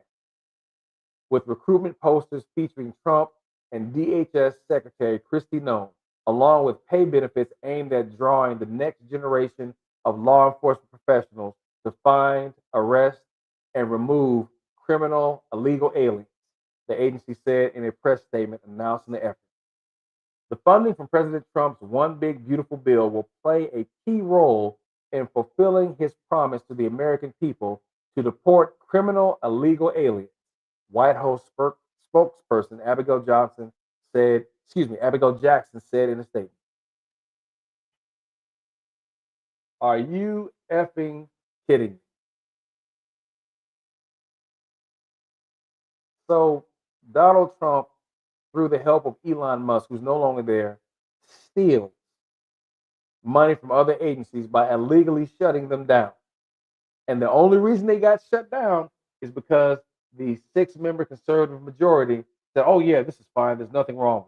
with recruitment posters featuring Trump and DHS Secretary Kristi Noem, along with pay benefits aimed at drawing the next generation of law enforcement professionals to find, arrest, and remove criminal illegal aliens, the agency said in a press statement announcing the effort. The funding from President Trump's One Big Beautiful Bill will play a key role in fulfilling his promise to the American people to deport criminal illegal aliens, White House spokesperson Abigail Jackson said in a statement. Are you effing kidding me? So Donald Trump, through the help of Elon Musk, who's no longer there, steals money from other agencies by illegally shutting them down. And the only reason they got shut down is because the 6-member conservative majority said, oh, yeah, this is fine. There's nothing wrong.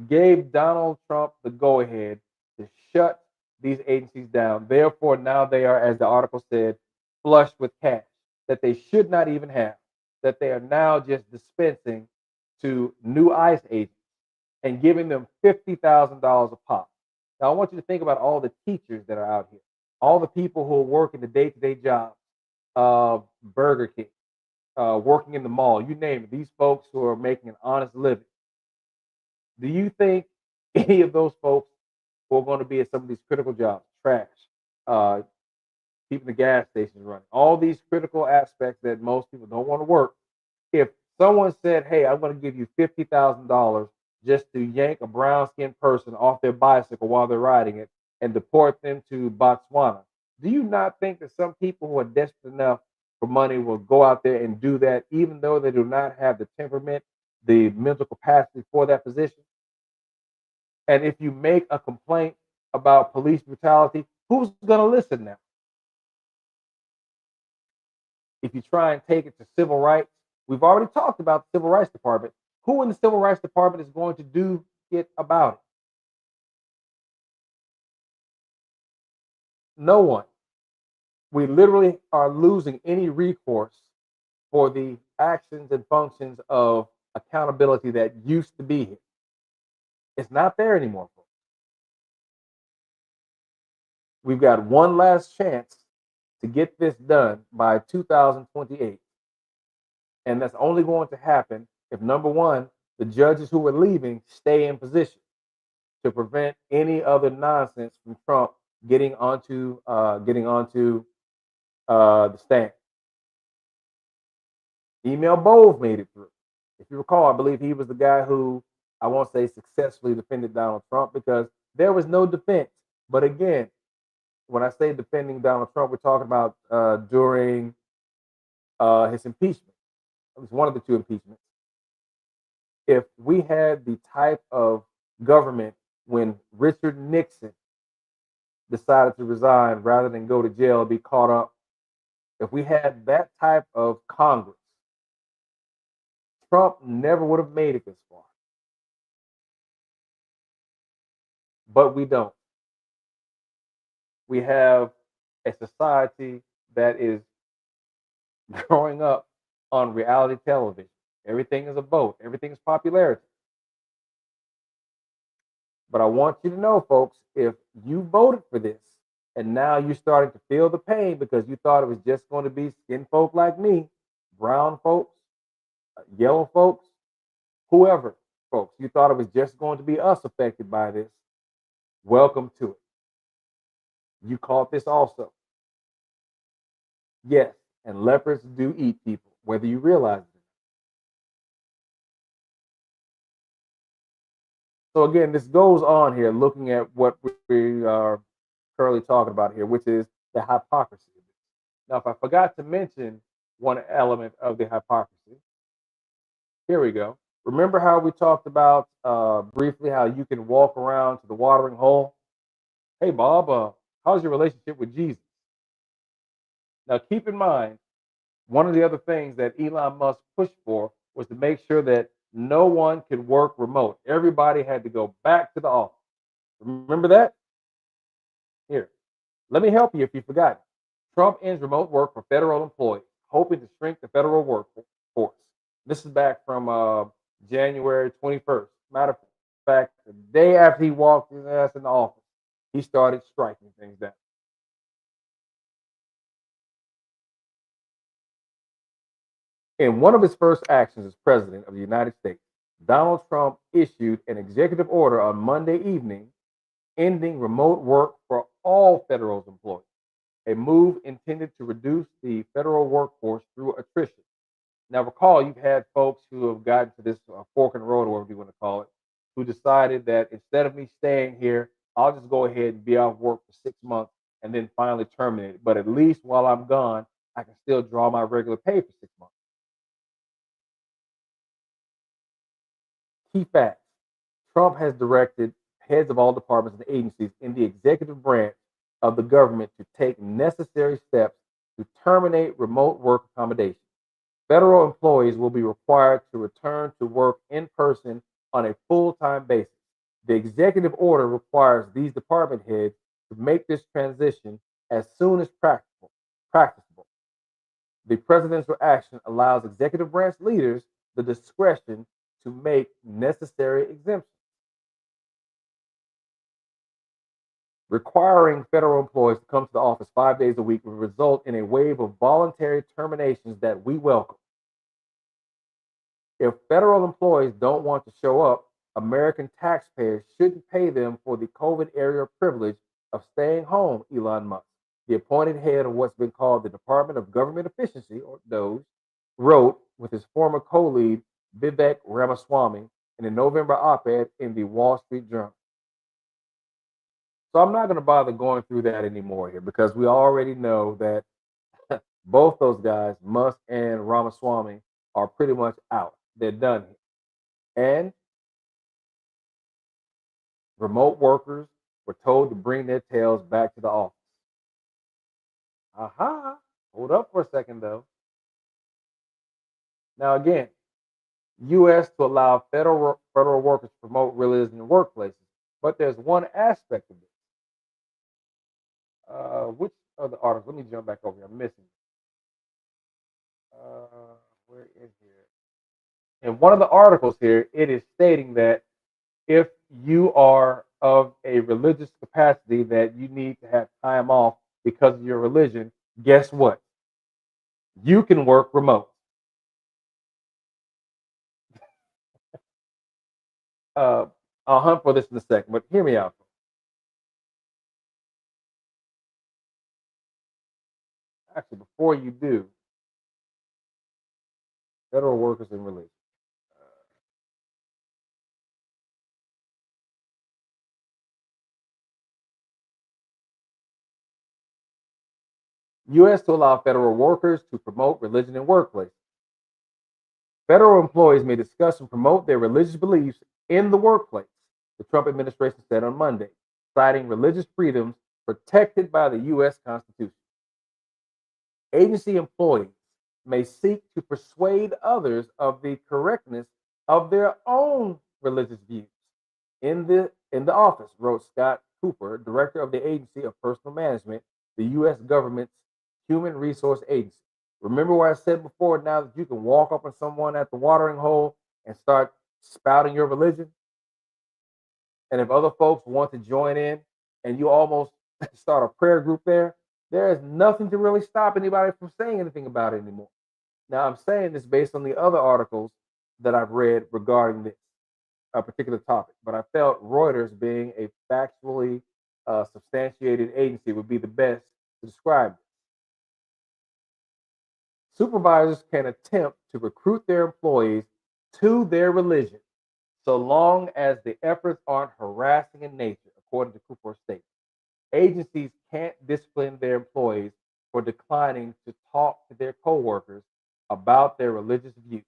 Gave Donald Trump the go ahead to shut these agencies down. Therefore, now they are, as the article said, flush with cash that they should not even have, that they are now just dispensing to new ICE agents and giving them $50,000 a pop. Now, I want you to think about all the teachers that are out here, all the people who are working the day-to-day jobs of Burger King, working in the mall, you name it, these folks who are making an honest living. Do you think any of those folks who are going to be at some of these critical jobs, trash, keeping the gas stations running, all these critical aspects that most people don't want to work, if someone said, hey, I'm going to give you $50,000 just to yank a brown-skinned person off their bicycle while they're riding it and deport them to Botswana, do you not think that some people who are desperate enough for money will go out there and do that, even though they do not have the temperament, the mental capacity for that position? And if you make a complaint about police brutality, who's going to listen now? If you try and take it to civil rights, we've already talked about the Civil Rights Department. Who in the Civil Rights Department is going to do it about it? No one. We literally are losing any recourse for the actions and functions of accountability that used to be here. It's not there anymore, folks. We've got one last chance to get this done by 2028. And that's only going to happen if, number one, the judges who are leaving stay in position to prevent any other nonsense from Trump getting onto the stand. Email Bove made it through. If you recall, I believe he was the guy who, I won't say successfully defended Donald Trump, because there was no defense. But again, when I say defending Donald Trump, we're talking about during his impeachment. It was one of the two impeachments. If we had the type of government when Richard Nixon decided to resign rather than go to jail, be caught up, if we had that type of Congress, Trump never would have made it this far. But we don't. We have a society that is growing up on reality television. Everything is a vote, everything is popularity. But I want you to know, folks, if you voted for this and now you're starting to feel the pain because you thought it was just going to be skin folk like me, brown folks, yellow folks, whoever, folks, you thought it was just going to be us affected by this, welcome to it. You caught this also. Yes, and leopards do eat people, whether you realize it. So again, this goes on here, looking at what we are currently talking about here, which is the hypocrisy. Now, if I forgot to mention one element of the hypocrisy, here we go. Remember how we talked about briefly how you can walk around to the watering hole? Hey, Bob, how's your relationship with Jesus? Now, keep in mind, one of the other things that Elon Musk pushed for was to make sure that no one could work remote. Everybody had to go back to the office. Remember that? Here, let me help you if you forgot. Trump ends remote work for federal employees, hoping to shrink the federal workforce. This is back from January 21st. Matter of fact, the day after he walked his ass in the office, he started striking things down. In one of his first actions as president of the United States, Donald Trump issued an executive order on Monday evening ending remote work for all federal employees, a move intended to reduce the federal workforce through attrition. Now, recall, you've had folks who have gotten to this fork in the road, or whatever you want to call it, who decided that instead of me staying here, I'll just go ahead and be off work for 6 months and then finally terminate it. But at least while I'm gone, I can still draw my regular pay for 6 months. Key facts: Trump has directed heads of all departments and agencies in the executive branch of the government to take necessary steps to terminate remote work accommodations. Federal employees will be required to return to work in person on a full-time basis. The executive order requires these department heads to make this transition as soon as practicable. The presidential action allows executive branch leaders the discretion to make necessary exemptions. Requiring federal employees to come to the office 5 days a week will result in a wave of voluntary terminations that we welcome. If federal employees don't want to show up, American taxpayers shouldn't pay them for the COVID era privilege of staying home, Elon Musk, the appointed head of what's been called the Department of Government Efficiency, or DOGE, wrote with his former co-lead, Vivek Ramaswamy, in a November op-ed in the Wall Street Journal. So I'm not going to bother going through that anymore here, because we already know that both those guys, Musk and Ramaswamy, are pretty much out. They're done here. And remote workers were told to bring their tails back to the office. Aha. Hold up for a second, though. Now, again, U.S. to allow federal workers to promote realism in workplaces. But there's one aspect of this. Which of the articles? Let me jump back over here. I'm missing. Where is here? In one of the articles here, it is stating that if you are of a religious capacity that you need to have time off because of your religion, guess what? You can work remote. Uh, I'll hunt for this in a second, but hear me out. Actually, before you do, federal workers and religion. U.S. to allow federal workers to promote religion in workplace. Federal employees may discuss and promote their religious beliefs in the workplace, the Trump administration said on Monday, citing religious freedoms protected by the U.S. Constitution. Agency employees may seek to persuade others of the correctness of their own religious views in the office, wrote Scott Cooper, director of the Agency of Personnel Management, the U.S. government's human resource agency. Remember what I said before? Now that you can walk up on someone at the watering hole and start spouting your religion, and if other folks want to join in, and you almost start a prayer group there is nothing to really stop anybody from saying anything about it anymore. Now, I'm saying this based on the other articles that I've read regarding this particular topic, but I felt Reuters, being a factually substantiated agency, would be the best to describe it. Supervisors can attempt to recruit their employees to their religion so long as the efforts aren't harassing in nature, according to Cooper's statement. Agencies can't discipline their employees for declining to talk to their coworkers about their religious views.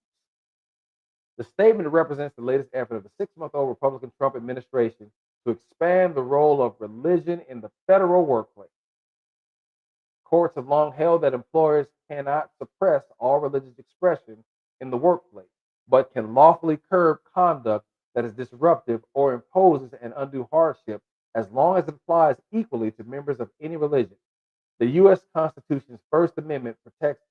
The statement represents the latest effort of the 6-month-old Republican Trump administration to expand the role of religion in the federal workplace. Courts have long held that employers cannot suppress all religious expression in the workplace, but can lawfully curb conduct that is disruptive or imposes an undue hardship as long as it applies equally to members of any religion. The U.S. Constitution's First Amendment protects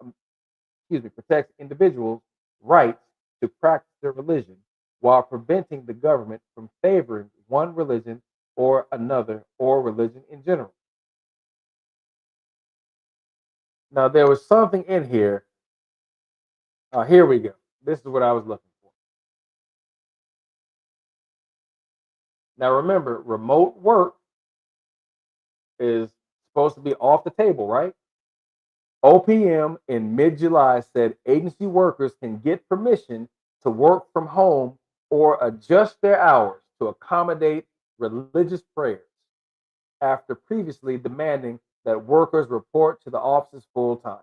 individuals' rights to practice their religion while preventing the government from favoring one religion or another or religion in general. Now, there was something in here. Here we go. This is what I was looking for. Now, remember, remote work is supposed to be off the table, right? OPM in mid July said agency workers can get permission to work from home or adjust their hours to accommodate religious prayers after previously demanding that workers report to the offices full time.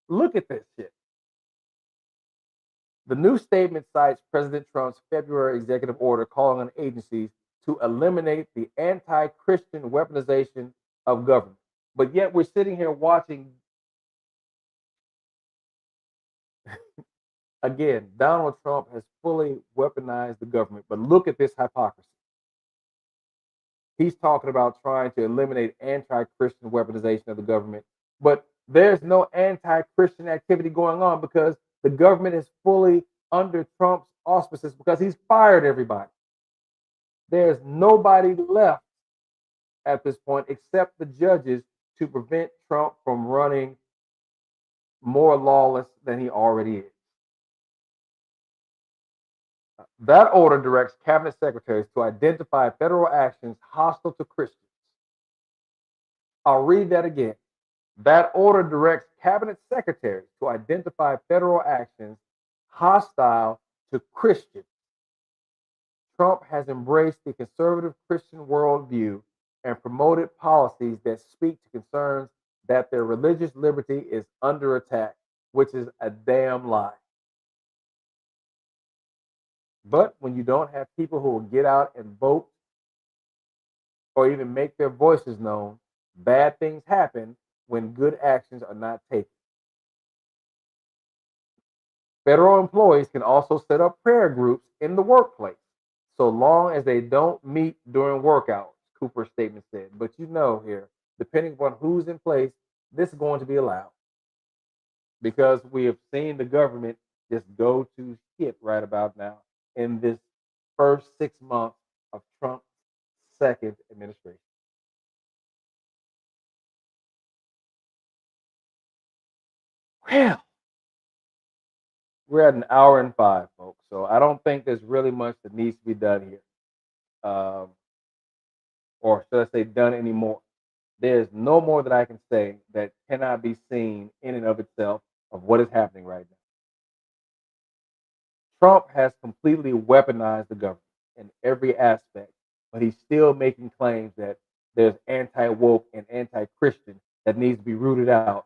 Look at this shit. The new statement cites President Trump's February executive order calling on agencies to eliminate the anti Christian weaponization of government. But yet we're sitting here watching, again, Donald Trump has fully weaponized the government. But look at this hypocrisy. He's talking about trying to eliminate anti Christian weaponization of the government. But there's no anti Christian activity going on because the government is fully under Trump's auspices because he's fired everybody. There's nobody left at this point except the judges to prevent Trump from running more lawless than he already is. That order directs cabinet secretaries to identify federal actions hostile to Christians. I'll read that again. That order directs cabinet secretaries to identify federal actions hostile to Christians. Trump has embraced the conservative Christian worldview and promoted policies that speak to concerns that their religious liberty is under attack, which is a damn lie. But when you don't have people who will get out and vote or even make their voices known, bad things happen when good actions are not taken. Federal employees can also set up prayer groups in the workplace, so long as they don't meet during work hours, Cooper's statement said. But you know here, depending upon who's in place, this is going to be allowed. Because we have seen the government just go to shit right about now in this first 6 months of Trump's second administration. Well, we're at an hour and 5, folks. So I don't think there's really much that needs to be done here. Or should I say done anymore. There's no more that I can say that cannot be seen in and of itself of what is happening right now. Trump has completely weaponized the government in every aspect, but he's still making claims that there's anti-woke and anti-Christian that needs to be rooted out.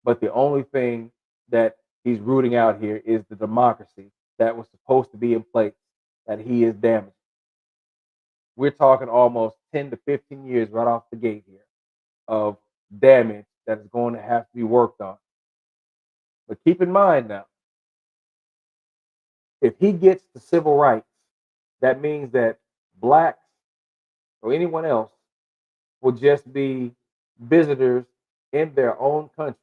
But the only thing that he's rooting out here is the democracy that was supposed to be in place that he is damaging. We're talking almost 10 to 15 years right off the gate here of damage that is going to have to be worked on. But keep in mind now, if he gets the civil rights, that means that blacks or anyone else will just be visitors in their own country.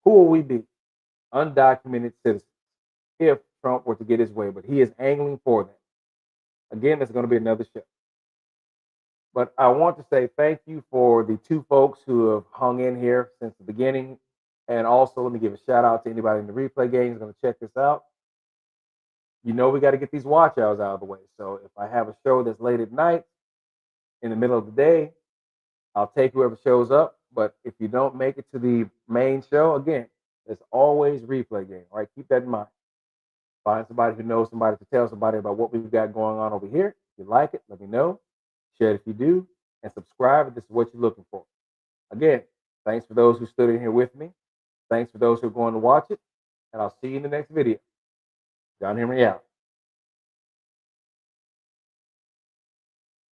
Who will we be? Undocumented citizens if Trump were to get his way, but he is angling for that. Again, there's going to be another show. But I want to say thank you for the 2 folks who have hung in here since the beginning. And also, let me give a shout out to anybody in the replay game who's going to check this out. You know, we got to get these watch hours out of the way. So if I have a show that's late at night, in the middle of the day, I'll take whoever shows up. But if you don't make it to the main show, again, there's always replay game. All right, keep that in mind. Find somebody who knows somebody to tell somebody about what we've got going on over here. If you like it, let me know. Share it if you do. And subscribe if this is what you're looking for. Again, thanks for those who stood in here with me. Thanks for those who are going to watch it. And I'll see you in the next video. John Henry out.